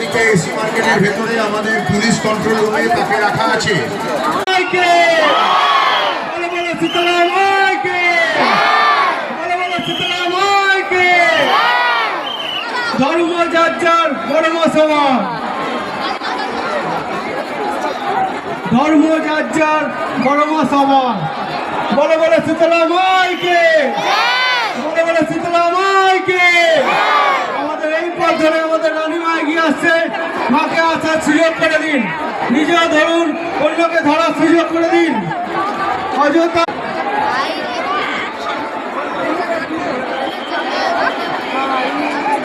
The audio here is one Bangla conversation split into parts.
দিকে এসি মার্কেটের ভেতরে আমাদের পুলিশ কন্ট্রোল রুমে তাকে রাখা আছে। ধর্ম যার যার ধর্ম সমান, ধর্ম যার যার ধর্ম সমান। বলে বলে শীতলা মাইকে, বলে বলে শীতলা মাইকে। আমাদের এই পথ ধরে আমাদের রানীমা এগিয়ে আসছে, মাকে আসার সুযোগ করে দিন, নিজেও ধরুন, অন্যকে ধরার সুযোগ করে দিন। অযথা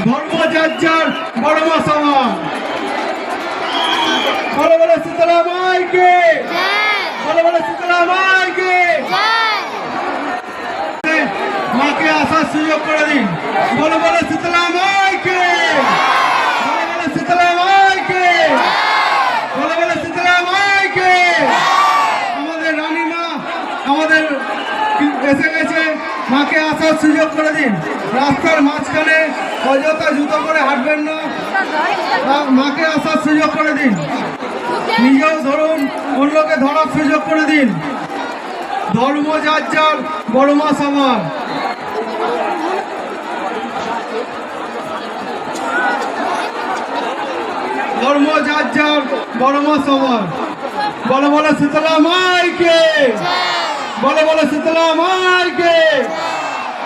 ধর্ম যার যার ধর্ম সমান। বলে বলে শীতলা মাইকে, বলে বলে শীতলা মাইকে। মাকে আসার সুযোগ করে দিন, বলে বলে শীতলা মাইকে, বলে বলে শীতলা মাইকে, বলে বলে শীতলা মাইকে। আমাদের রানীমা আমাদের এসে গেছে, মাকে আসার সুযোগ করে দিন। রাস্তার মাঝখানে অযথা জুতো করে হাঁটবেন না, মাকে আসার সুযোগ করে দিন, নিজেও ধরুন, অন্যকে ধরার সুযোগ করে দিন। ধর্ম যার যার বড় মা সমান। ধর্ম যার যার বড় মা সমান। বলে বলে শীতলা মাইকে, বলে বলে শীতলা মাইকে,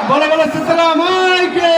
বলে বলে শীতলা মাইকে।